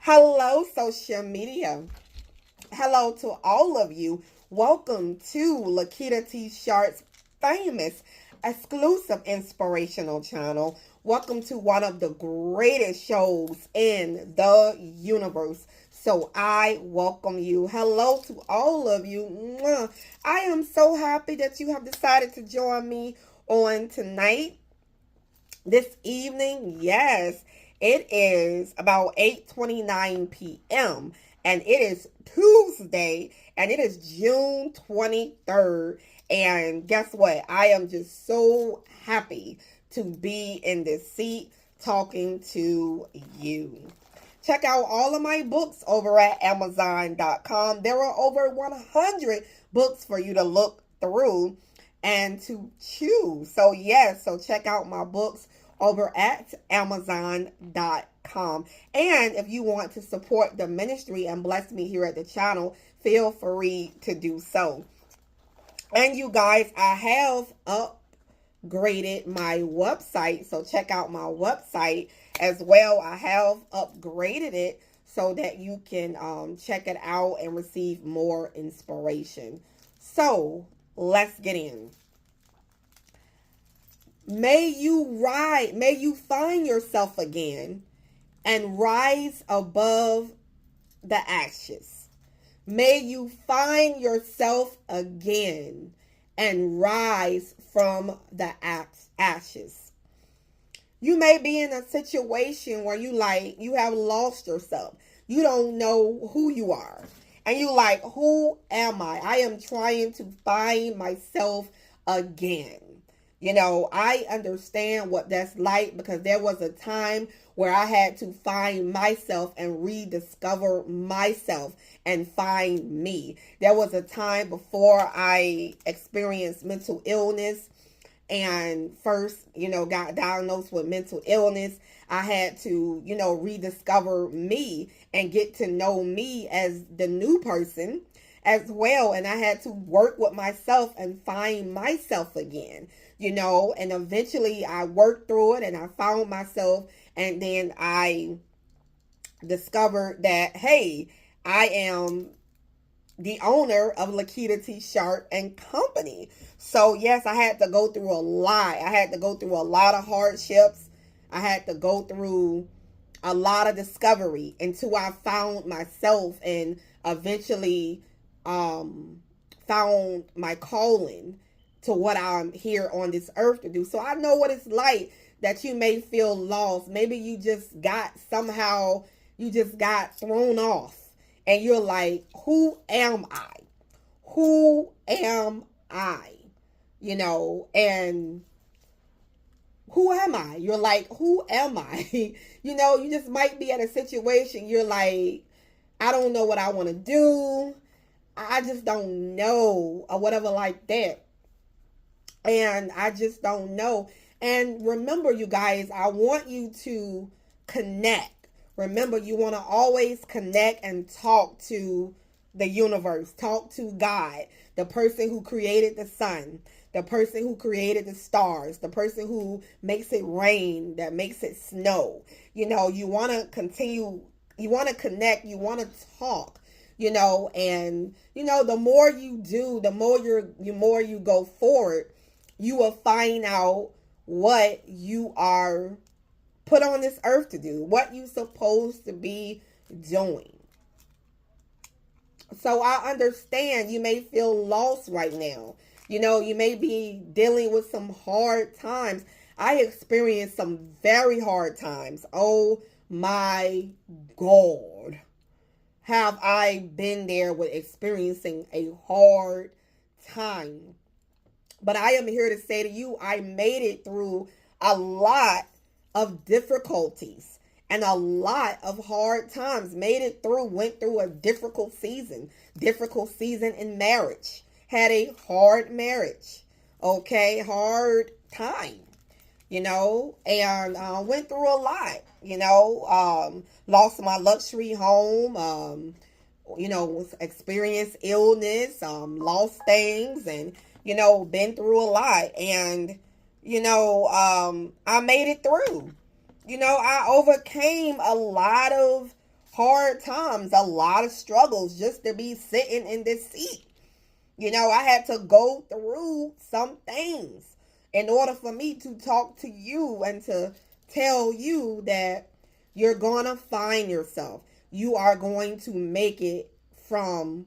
Hello, social media. Hello to all of you. Welcome to Lakita T. Sharp's famous, exclusive, inspirational channel. Welcome to one of the greatest shows in the universe. So I welcome you. Hello to all of you. I am so happy that you have decided to join me on tonight, this evening. Yes, it is about 8:29 p.m. and it is Tuesday and it is June 23rd. And guess what? I am just so happy to be in this seat talking to you. Check out all of my books over at Amazon.com. There are over 100 books for you to look through and to choose. So yes, so check out my books over at Amazon.com. And if you want to support the ministry and bless me here at the channel, feel free to do so. And you guys, I have upgraded my website. So check out my website as well. I have upgraded it so that you can check it out and receive more inspiration. So let's get in. May you find yourself again and rise above the ashes. May you find yourself again and rise from the ashes. You may be in a situation where you have lost yourself. You don't know who you are. And you like, who am I? I am trying to find myself again. You know, I understand what that's like because there was a time where I had to find myself and rediscover myself and find me. There was a time before I experienced mental illness and first, got diagnosed with mental illness. I had to, rediscover me and get to know me as the new person as well. And I had to work with myself and find myself again. And eventually I worked through it and I found myself, and then I discovered that, hey, I am the owner of Lakita T. Sharp and Company. So yes, I had to go through a lot. I had to go through a lot of hardships. I had to go through a lot of discovery until I found myself and eventually found my calling to what I'm here on this earth to do. So I know what it's like that you may feel lost. Maybe you just got thrown off and you're like, who am I? Who am I? And who am I? You're like, who am I? You just might be at a situation. You're like, I don't know what I want to do. I just don't know, or whatever like that. And I just don't know. And remember, you guys, I want you to connect. Remember, you want to always connect and talk to the universe. Talk to God, the person who created the sun, the person who created the stars, the person who makes it rain, that makes it snow. You want to continue, you want to connect, you want to talk. And the more you do, the more you go forward, you will find out what you are put on this earth to do, what you're supposed to be doing. So I understand you may feel lost right now. You may be dealing with some hard times. I experienced some very hard times. Oh my God. have I been there with experiencing a hard time. But I am here to say to you, I made it through a lot of difficulties and a lot of hard times. Made it through, went through a difficult season in marriage. Had a hard marriage, okay, hard time, and went through a lot, lost my luxury home, experienced illness, lost things, and, been through a lot. And, I made it through. I overcame a lot of hard times, a lot of struggles just to be sitting in this seat. I had to go through some things in order for me to talk to you and to tell you that you're going to find yourself. You are going to make it from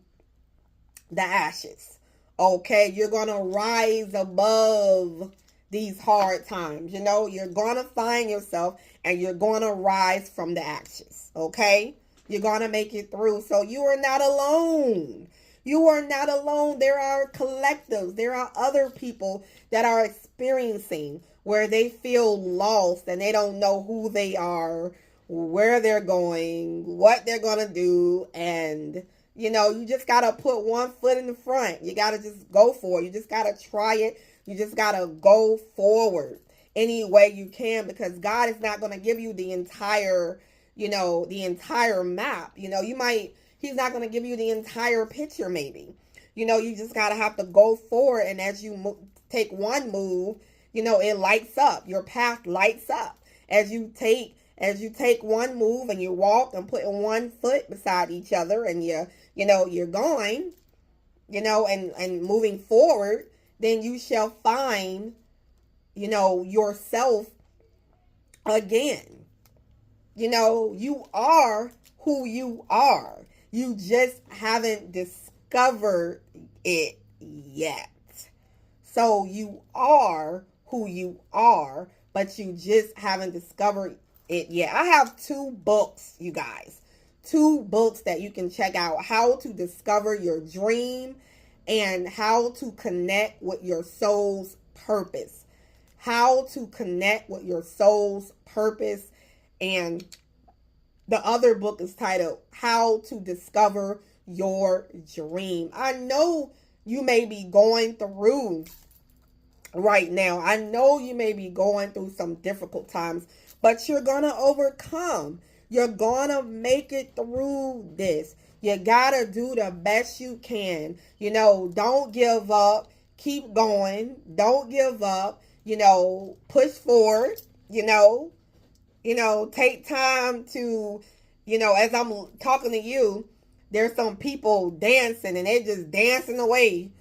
the ashes. Okay? You're going to rise above these hard times. You're going to find yourself and you're going to rise from the ashes. Okay? You're going to make it through. So you are not alone. You are not alone. There are collectives. There are other people that are experiencing where they feel lost and they don't know who they are, where they're going, what they're going to do. And, you just got to put one foot in the front. You got to just go for it. You just got to try it. You just got to go forward any way you can, because God is not going to give you the entire map. He's not going to give you the entire picture, maybe. You just got to have to go forward. And as you take one move, it lights up. Your path lights up. As you take one move and you walk and putting one foot beside each other and you're going, and moving forward, then you shall find, yourself again. You are who you are. You just haven't discovered it yet. So you are who you are, but you just haven't discovered it yet. I have 2 books, you guys. 2 books that you can check out. How to discover your dream and how to connect with your soul's purpose. How to connect with your soul's purpose. And the other book is titled How to Discover Your Dream. I know you may be going through right now. I know you may be going through some difficult times, but you're going to overcome. You're going to make it through this. You got to do the best you can. Don't give up. Keep going. Don't give up. Push forward. Take time to, as I'm talking to you, there's some people dancing and they're just dancing away.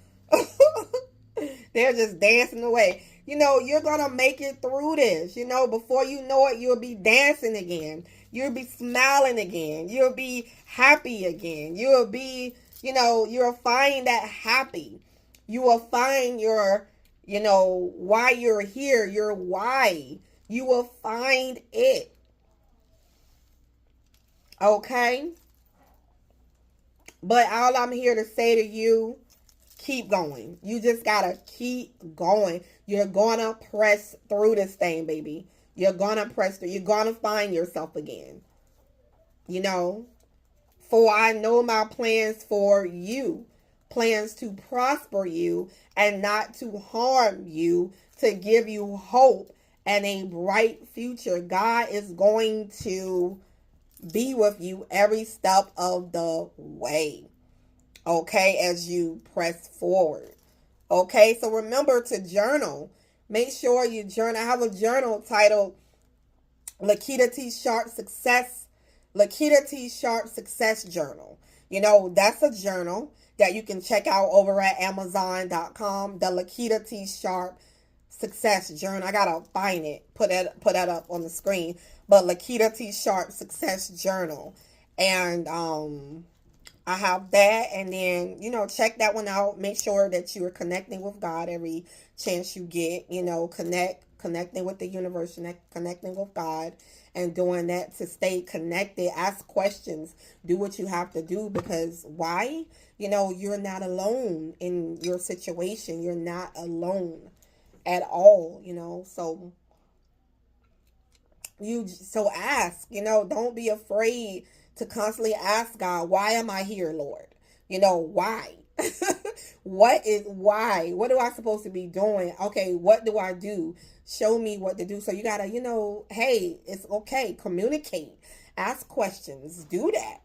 They're just dancing away. You're going to make it through this. Before you know it, you'll be dancing again. You'll be smiling again. You'll be happy again. You'll be, you'll find that happy. You will find your, why you're here, your why. You will find it. Okay? But all I'm here to say to you, keep going. You just gotta keep going. You're gonna press through this thing, baby. You're gonna press through. You're gonna find yourself again. For I know my plans for you. Plans to prosper you and not to harm you, to give you hope and a bright future. God is going to be with you every step of the way. Okay, as you press forward. Okay, so remember to journal. Make sure you journal. I have a journal titled Lakita T. Sharp Success Journal. That's a journal that you can check out over at Amazon.com. The Lakita T. Sharp Success Journal. I gotta find it. Put that up on the screen. But Lakita T. Sharp Success Journal. And I have that, and then, check that one out. Make sure that you are connecting with God every chance you get. Connect connecting with the universe, connecting with God, and doing that to stay connected. Ask questions. Do what you have to do, because why? You're not alone in your situation. You're not alone at all, so ask, don't be afraid to constantly ask God, why am I here, Lord? Why? Why? What do I supposed to be doing? Okay, what do I do? Show me what to do. So you gotta, hey, it's okay. Communicate. Ask questions. Do that.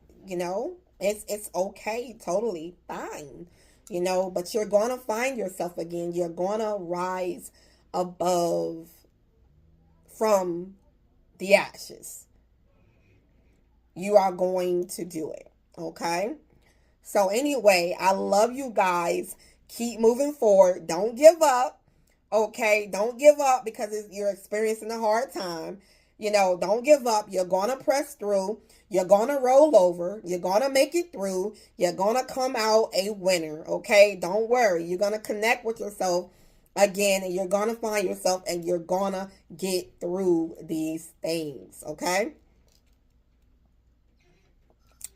It's okay. Totally fine. But you're gonna find yourself again. You're gonna rise above from the ashes. You are going to do it. Okay? So anyway, I love you guys. Keep moving forward. Don't give up. Okay? Don't give up because you're experiencing a hard time. Don't give up. You're going to press through. You're going to roll over. You're going to make it through. You're going to come out a winner. Okay? Don't worry. You're going to connect with yourself again, and you're going to find yourself, and you're going to get through these things. Okay?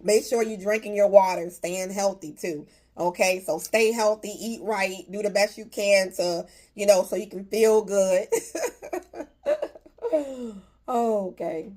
Make sure you're drinking your water, staying healthy too. Okay, so stay healthy, eat right, do the best you can to, so you can feel good. Okay.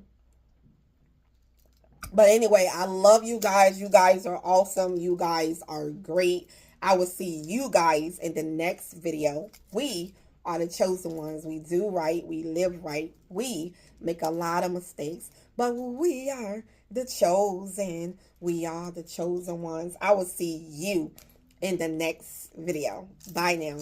But anyway, I love you guys. You guys are awesome. You guys are great. I will see you guys in the next video. We are the chosen ones. We do right. We live right. We make a lot of mistakes, but we are the chosen. We are the chosen ones. I will see you in the next video. Bye now.